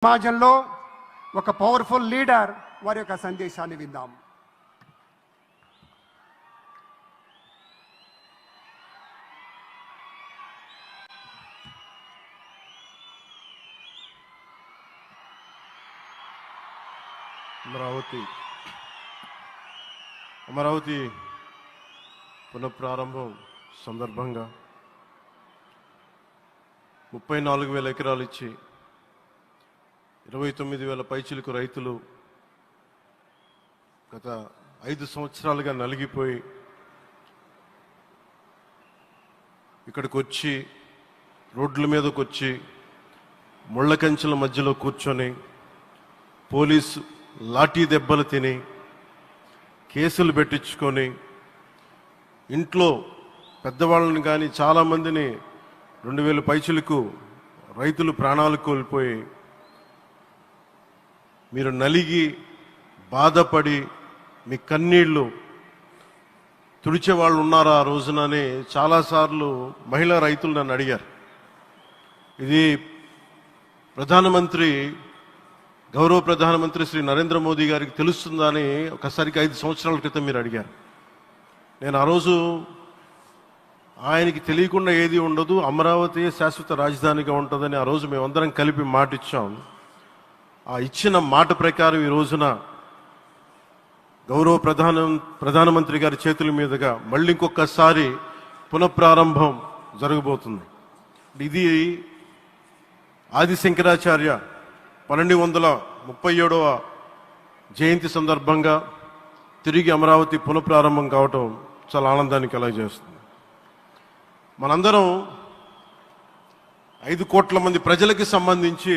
సమాజంలో ఒక powerful leader వారి యొక్క సందేశాన్ని విందాం. అమరావతి పునఃప్రారంభం సందర్భంగా 34,000 ఎకరాలు ఇచ్చి 29,000 పైచిలకు రైతులు గత 5 సంవత్సరాలుగా నలిగిపోయి ఇక్కడికి వచ్చి రోడ్ల మీదకి వచ్చి ముళ్ళ కంచెల మధ్యలో కూర్చొని పోలీసు లాఠీ దెబ్బలు తిని కేసులు పెట్టించుకొని ఇంట్లో పెద్దవాళ్ళని కానీ చాలామందిని 2,000 పైచిలకు రైతులు ప్రాణాలు కోల్పోయి మీరు నలిగి బాధపడి మీ కన్నీళ్ళు తుడిచే వాళ్ళు ఉన్నారా ఆ రోజునని చాలాసార్లు మహిళా రైతులు నన్ను అడిగారు. ఇది గౌరవ ప్రధానమంత్రి శ్రీ నరేంద్ర మోదీ గారికి తెలుస్తుందా అని ఒకసారికి 5 సంవత్సరాల క్రితం మీరు అడిగారు. నేను ఆ రోజు ఆయనకి తెలియకుండా ఏది ఉండదు, అమరావతి శాశ్వత రాజధానిగా ఉంటుందని ఆ రోజు మేమందరం కలిపి మాట ఇచ్చాం. ఆ ఇచ్చిన మాట ప్రకారం ఈ రోజున గౌరవ ప్రధానమంత్రి గారి చేతుల మీదుగా మళ్ళీ ఇంకొకసారి పునఃప్రారంభం జరగబోతుంది. ఇది ఆది శంకరాచార్య 1237వ జయంతి సందర్భంగా తిరిగి అమరావతి పునఃప్రారంభం కావటం చాలా ఆనందాన్ని కలగజేస్తుంది. మనందరం 5 కోట్ల మంది ప్రజలకి సంబంధించి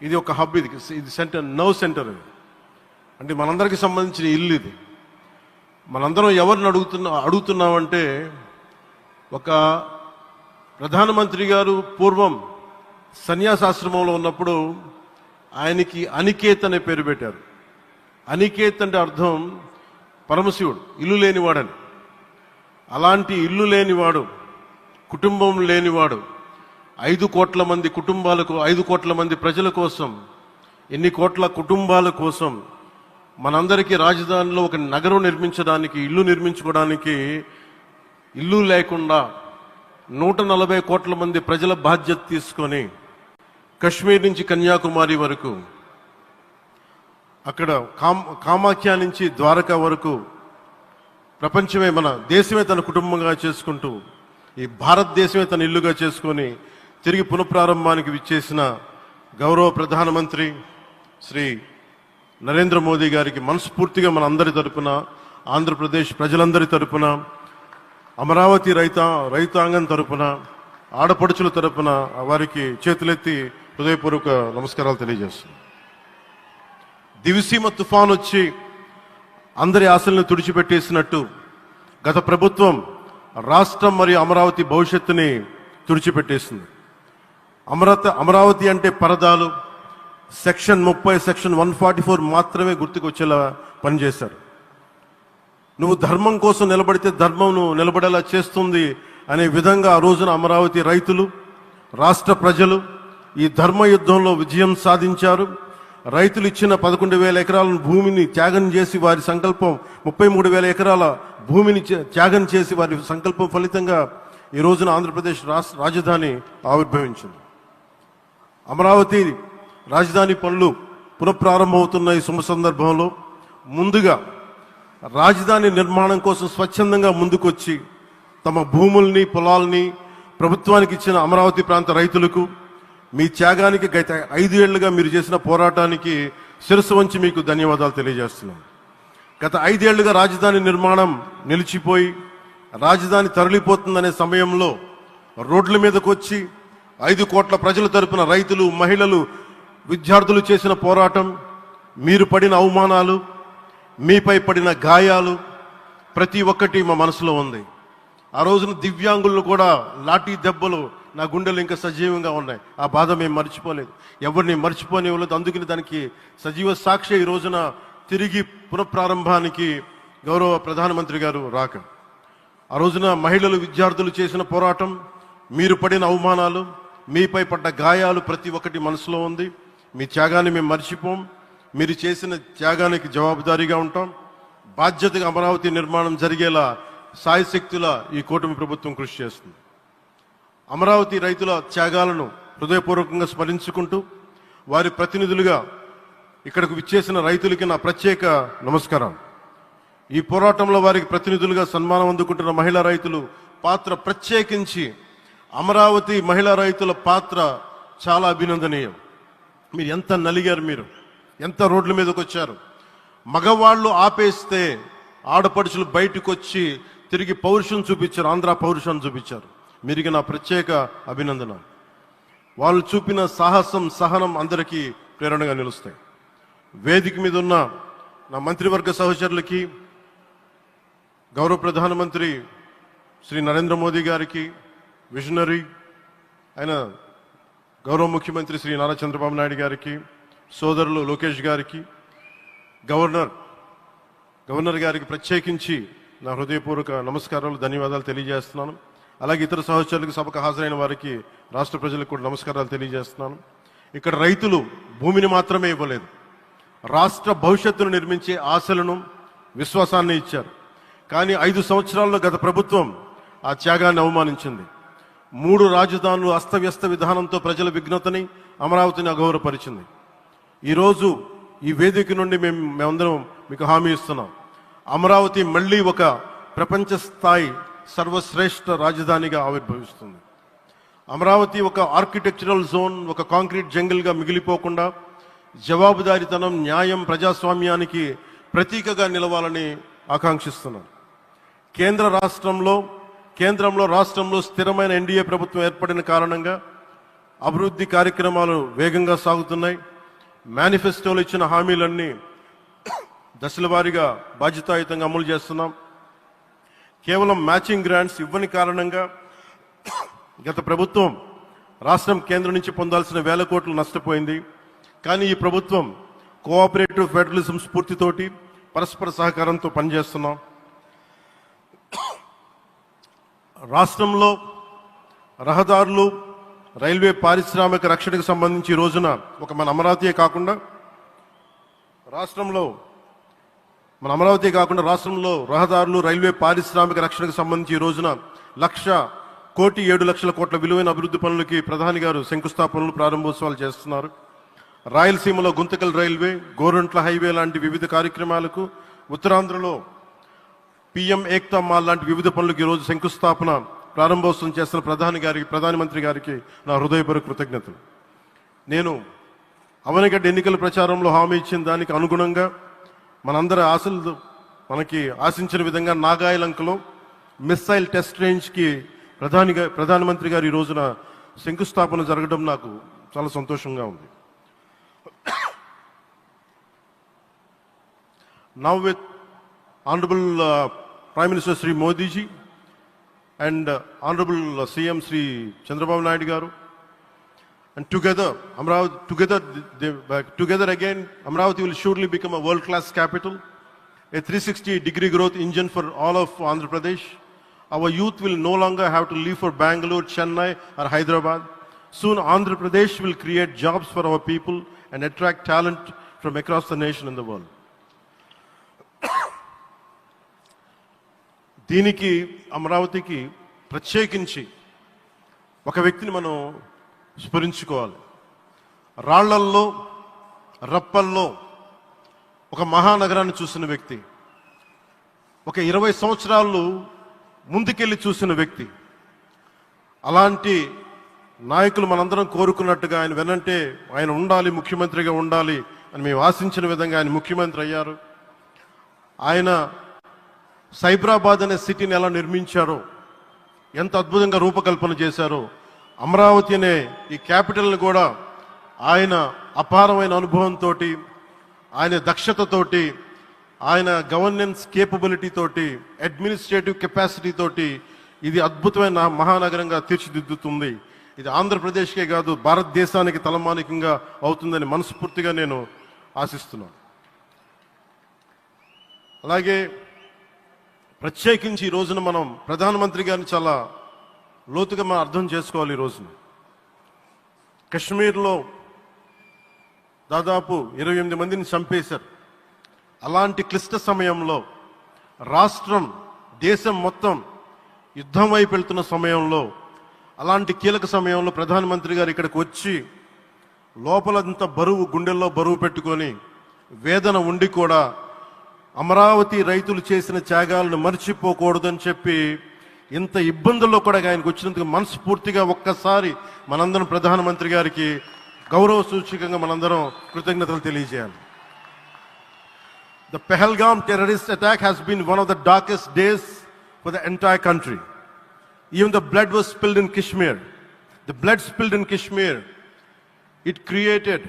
ఇది ఒక హబ్, ఇది సెంటర్, సెంటర్ ఇది. అంటే మనందరికి సంబంధించిన ఇల్లు ఇది. మనందరం ఎవరిని అడుగుతున్నామంటే ఒక ప్రధానమంత్రి గారు పూర్వం సన్యాసాశ్రమంలో ఉన్నప్పుడు ఆయనకి అనికేత్ అనే పేరు పెట్టారు. అనికేత్ అంటే అర్థం పరమశివుడు, ఇల్లు లేనివాడని. అలాంటి ఇల్లు లేనివాడు, కుటుంబం లేనివాడు 5 కోట్ల మంది కుటుంబాలకు, 5 కోట్ల మంది ప్రజల కోసం, ఎన్ని కోట్ల కుటుంబాల కోసం మనందరికీ రాజధానిలో ఒక నగరం నిర్మించడానికి, ఇల్లు నిర్మించుకోవడానికి ఇల్లు లేకుండా 140 కోట్ల మంది ప్రజల బాధ్యత తీసుకొని కశ్మీర్ నుంచి కన్యాకుమారి వరకు, అక్కడ కామాఖ్య నుంచి ద్వారకా వరకు ప్రపంచమే, మన దేశమే తన కుటుంబంగా చేసుకుంటూ ఈ భారతదేశమే తన ఇల్లుగా చేసుకొని తిరిగి పునఃప్రారంభానికి విచ్చేసిన గౌరవ ప్రధానమంత్రి శ్రీ నరేంద్ర మోదీ గారికి మనస్ఫూర్తిగా మన అందరి తరపున, ఆంధ్రప్రదేశ్ ప్రజలందరి తరపున, అమరావతి రైతాంగం తరపున, ఆడపడుచుల తరపున వారికి చేతులెత్తి హృదయపూర్వక నమస్కారాలు తెలియజేస్తున్నాను. దివిసీమ తుఫాన్ వచ్చి అందరి ఆశలను తుడిచిపెట్టేసినట్టు గత ప్రభుత్వం రాష్ట్రం మరియు అమరావతి భవిష్యత్తుని తుడిచిపెట్టేసింది. అమరావతి అంటే పరదాలు, సెక్షన్ 30, సెక్షన్ 144 మాత్రమే గుర్తుకొచ్చేలా పనిచేశారు. నువ్వు ధర్మం కోసం నిలబడితే ధర్మం నువ్వు నిలబడేలా చేస్తుంది అనే విధంగా ఆ రోజున అమరావతి రైతులు, రాష్ట్ర ప్రజలు ఈ ధర్మ యుద్ధంలో విజయం సాధించారు. రైతులు ఇచ్చిన 11,000 ఎకరాల భూమిని త్యాగం చేసి వారి సంకల్పం, 33,000 ఎకరాల భూమిని త్యాగం చేసి వారి సంకల్పం ఫలితంగా ఈ రోజున ఆంధ్రప్రదేశ్ రాజధాని ఆవిర్భవించింది. అమరావతి రాజధాని పనులు పునఃప్రారంభమవుతున్న ఈ శుభ సందర్భంలో ముందుగా రాజధాని నిర్మాణం కోసం స్వచ్ఛందంగా ముందుకొచ్చి తమ భూముల్ని, పొలాల్ని ప్రభుత్వానికి ఇచ్చిన అమరావతి ప్రాంత రైతులకు, మీ త్యాగానికి గత 5 ఏళ్లుగా మీరు చేసిన పోరాటానికి శిరస్సు వంచి మీకు ధన్యవాదాలు తెలియజేస్తున్నాం. గత 5 ఏళ్లుగా రాజధాని నిర్మాణం నిలిచిపోయి రాజధాని తరలిపోతుందనే సమయంలో రోడ్ల మీదకు వచ్చి 5 కోట్ల ప్రజల తరపున రైతులు, మహిళలు, విద్యార్థులు చేసిన పోరాటం, మీరు పడిన అవమానాలు, మీపై పడిన గాయాలు ప్రతి ఒక్కటి మా మనసులో ఉంది. ఆ రోజున దివ్యాంగులను కూడా లాఠీ దెబ్బలు నా గుండెలు ఇంకా సజీవంగా ఉన్నాయి. ఆ బాధ మేము మర్చిపోలేదు, ఎవరిని మర్చిపోనివ్వలేదు. అందుకని దానికి సజీవ సాక్షి ఈ రోజున తిరిగి పునఃప్రారంభానికి గౌరవ ప్రధానమంత్రి గారు రాక, ఆ రోజున మహిళలు, విద్యార్థులు చేసిన పోరాటం, మీరు పడిన అవమానాలు, మీపై పడ్డ గాయాలు ప్రతి ఒక్కటి మనసులో ఉంది. మీ త్యాగాన్ని మేము మర్చిపోం. మీరు చేసిన త్యాగానికి జవాబుదారీగా ఉంటాం. బాధ్యతగా అమరావతి నిర్మాణం జరిగేలా సాయశక్తుల ఈ కూటమి ప్రభుత్వం కృషి చేస్తుంది. అమరావతి రైతుల త్యాగాలను హృదయపూర్వకంగా స్మరించుకుంటూ వారి ప్రతినిధులుగా ఇక్కడకు విచ్చేసిన రైతులకి నా ప్రత్యేక నమస్కారం. ఈ పోరాటంలో వారికి ప్రతినిధులుగా సన్మానం అందుకుంటున్న మహిళా రైతులు పాత్ర, ప్రత్యేకించి అమరావతి మహిళా రైతుల పాత్ర చాలా అభినందనీయం. మీరు ఎంత నలిగారు, మీరు ఎంత రోడ్ల మీదకి వచ్చారు. మగవాళ్ళు ఆపేస్తే ఆడపడుచులు బయటకు వచ్చి తిరిగి పౌరుషం చూపించారు, ఆంధ్ర పౌరుషాన్ని చూపించారు. మీరికి నా ప్రత్యేక అభినందన. వాళ్ళు చూపిన సాహసం, సహనం అందరికీ ప్రేరణగా నిలుస్తాయి. వేదిక మీద ఉన్న నా మంత్రివర్గ సహచరులకి, గౌరవ ప్రధానమంత్రి శ్రీ నరేంద్ర మోదీ గారికి, విజనరీ అయిన గౌరవ ముఖ్యమంత్రి శ్రీ నారా చంద్రబాబు నాయుడు గారికి, సోదరులు లోకేష్ గారికి, గవర్నర్ గారికి ప్రత్యేకించి నా హృదయపూర్వక నమస్కారాలు, ధన్యవాదాలు తెలియజేస్తున్నాను. అలాగే ఇతర సహచరులకు, సభకు హాజరైన వారికి, రాష్ట్ర ప్రజలకు కూడా నమస్కారాలు తెలియజేస్తున్నాను. ఇక్కడ రైతులు భూమిని మాత్రమే ఇవ్వలేదు, రాష్ట్ర భవిష్యత్తును నిర్మించే ఆశలను, విశ్వాసాన్ని ఇచ్చారు. కానీ 5 సంవత్సరాల్లో గత ప్రభుత్వం ఆ త్యాగాన్ని అవమానించింది. 3 రాజధానులు అస్తవ్యస్త విధానంతో ప్రజల విఘ్నతని, అమరావతిని అగౌరవపరిచింది. ఈరోజు ఈ వేదిక నుండి మేమందరం మీకు హామీ ఇస్తున్నాం. అమరావతి మళ్ళీ ఒక ప్రపంచ స్థాయి సర్వశ్రేష్ఠ రాజధానిగా ఆవిర్భవిస్తుంది. అమరావతి ఒక ఆర్కిటెక్చరల్ జోన్, ఒక కాంక్రీట్ జంగిల్గా మిగిలిపోకుండా జవాబుదారీతనం, న్యాయం, ప్రజాస్వామ్యానికి ప్రతీకగా నిలవాలని ఆకాంక్షిస్తున్నాం. కేంద్రంలో రాష్ట్రంలో స్థిరమైన ఎన్డీఏ ప్రభుత్వం ఏర్పడిన కారణంగా అభివృద్ధి కార్యక్రమాలు వేగంగా సాగుతున్నాయి. మేనిఫెస్టోలో ఇచ్చిన హామీలన్నీ దశల వారీగా బాధ్యతాయుతంగా అమలు చేస్తున్నాం. కేవలం మ్యాచింగ్ గ్రాంట్స్ ఇవ్వని కారణంగా గత ప్రభుత్వం రాష్ట్రం కేంద్రం నుంచి పొందాల్సిన 1000 కోట్లు నష్టపోయింది. కానీ ఈ ప్రభుత్వం కోఆపరేటివ్ ఫెడరలిజం స్ఫూర్తితోటి, పరస్పర సహకారంతో పనిచేస్తున్నాం. రాష్ట్రంలో రహదారులు, రైల్వే, పారిశ్రామిక రక్షణకు సంబంధించి ఈ రోజున మన అమరావతి కాకుండా రాష్ట్రంలో రహదారులు, రైల్వే, పారిశ్రామిక రక్షణకు సంబంధించి ఈ రోజున 1,07,00,000 కోట్ల విలువైన అభివృద్ధి పనులకి ప్రధాని గారు శంకుస్థాపనలు, ప్రారంభోత్సవాలు చేస్తున్నారు. రాయలసీమలో గుంతకల్ రైల్వే, గోరంట్ల హైవే లాంటి వివిధ కార్యక్రమాలకు, ఉత్తరాంధ్రలో పిఎం ఏక్తా మాల్ లాంటి వివిధ పనులకు ఈరోజు శంకుస్థాపన, ప్రారంభోత్సవం చేస్తున్న ప్రధానమంత్రి గారికి నా హృదయపూర్వక కృతజ్ఞతలు. నేను అవనిగడ్డ ఎన్నికల ప్రచారంలో హామీ ఇచ్చిన దానికి అనుగుణంగా మనందరి ఆశలు మనకి ఆశించిన విధంగా నాగాయలంకలో మిస్సైల్ టెస్ట్ రేంజ్కి ప్రధానమంత్రి గారు ఈ రోజున శంకుస్థాపన జరగడం నాకు చాలా సంతోషంగా ఉంది. Now with Honorable Prime Minister Sri Modi ji and Honorable CM Sri Chandrababu Naidu garu, and together again Amravati will surely become a world-class capital, a 360-degree growth engine for all of Andhra Pradesh. Our youth will no longer have to leave for Bangalore, Chennai or Hyderabad. Soon Andhra Pradesh will create jobs for our people and attract talent from across the nation and the world. దీనికి అమరావతికి ప్రత్యేకించి ఒక వ్యక్తిని మనం స్మరించుకోవాలి. రాళ్లల్లో, రప్పల్లో ఒక మహానగరాన్ని చూసిన వ్యక్తి, ఒక 20 సంవత్సరాలు ముందుకెళ్ళి చూసిన వ్యక్తి. అలాంటి నాయకులు మనందరం కోరుకున్నట్టుగా ఆయన వెనంటే ఆయన ఉండాలి, ముఖ్యమంత్రిగా ఉండాలి అని మేము ఆశించిన విధంగా ఆయన ముఖ్యమంత్రి అయ్యారు. ఆయన సైబరాబాద్ అనే సిటీని ఎలా నిర్మించారో, ఎంత అద్భుతంగా రూపకల్పన చేశారో, అమరావతి అనే ఈ క్యాపిటల్ని కూడా ఆయన అపారమైన అనుభవంతో, ఆయన దక్షతతోటి, ఆయన గవర్నెన్స్ కేపబిలిటీ తోటి, అడ్మినిస్ట్రేటివ్ కెపాసిటీ తోటి ఇది అద్భుతమైన మహానగరంగా తీర్చిదిద్దుతుంది. ఇది ఆంధ్రప్రదేశ్కే కాదు, భారతదేశానికి తలమానికంగా అవుతుందని మనస్ఫూర్తిగా నేను ఆశిస్తున్నాను. అలాగే ప్రత్యేకించి ఈ రోజున మనం ప్రధానమంత్రి గారిని చాలా లోతుగా మనం అర్థం చేసుకోవాలి. ఈ రోజున కశ్మీర్లో దాదాపు 28 మందిని చంపేశారు. అలాంటి క్లిష్ట సమయంలో రాష్ట్రం, దేశం మొత్తం యుద్ధం వైపు వెళ్తున్న సమయంలో, అలాంటి కీలక సమయంలో ప్రధానమంత్రి గారు ఇక్కడికి వచ్చి లోపలంతా బరువు, గుండెల్లో బరువు పెట్టుకొని వేదన ఉండి కూడా అమరావతి రైతులు చేసిన త్యాగాలను మర్చిపోకూడదని చెప్పి ఇంత ఇబ్బందుల్లో కూడా ఆయనకు వచ్చినందుకు మనస్ఫూర్తిగా ఒక్కసారి మనందరం ప్రధానమంత్రి గారికి గౌరవ సూచకంగా మనందరం కృతజ్ఞతలు తెలియజేయాలి. The Pahalgam terrorist attack has been one of the darkest days for the entire country. Even the blood was spilled in Kashmir. The blood spilled in Kashmir, it created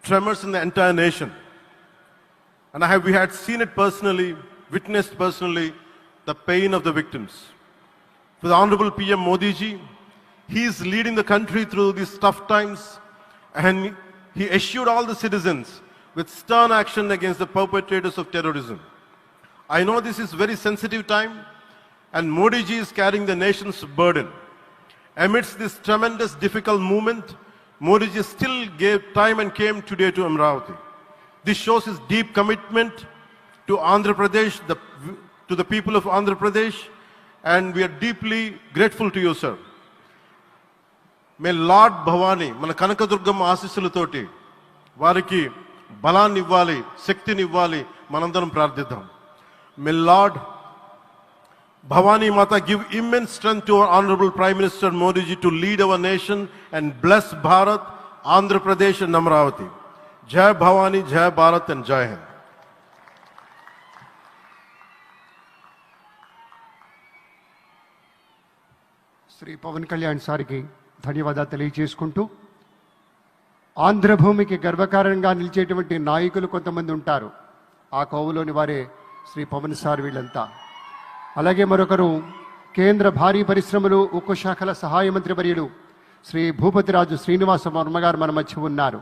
tremors in the entire nation. And we had seen it personally, witnessed personally, the pain of the victims. For the Honorable PM Modi ji, he is leading the country through these tough times, and he assured all the citizens with stern action against the perpetrators of terrorism. I know this is very sensitive time, and Modi ji is carrying the nation's burden. Amidst this tremendous difficult moment, Modi ji still gave time and came today to Amravati. This shows his deep commitment to Andhra Pradesh, to the people of Andhra Pradesh, and we are deeply grateful to you, sir. May Lord Bhavani, మన కనకదుర్గమ్మ ఆశీస్సులతోటి వారికి బలాన్ని ఇవ్వాలి, శక్తిని ఇవ్వాలి, మనందరం ప్రార్థిద్దాం. May Lord Bhavani Mata give immense strength to our Honorable Prime Minister Modi ji to lead our nation and bless Bharat, Andhra Pradesh and Amravati. Jai Bhavani, Jai Bharat and Jai Hind. Shri Pawan Kalyan సార్కి ధన్యవాదాలు తెలియజేసుకుంటూ, ఆంధ్రభూమికి గర్వకారణంగా నిలిచేటువంటి నాయకులు కొంతమంది ఉంటారు. ఆ కోవలోని వారే Shri Pawan sir వీళ్ళంతా. అలాగే మరొకరు కేంద్ర భారీ పరిశ్రమలు, ఉక్కు శాఖల సహాయ మంత్రి వర్యులు శ్రీ భూపతిరాజు శ్రీనివాస వర్మ గారు మన మధ్య ఉన్నారు.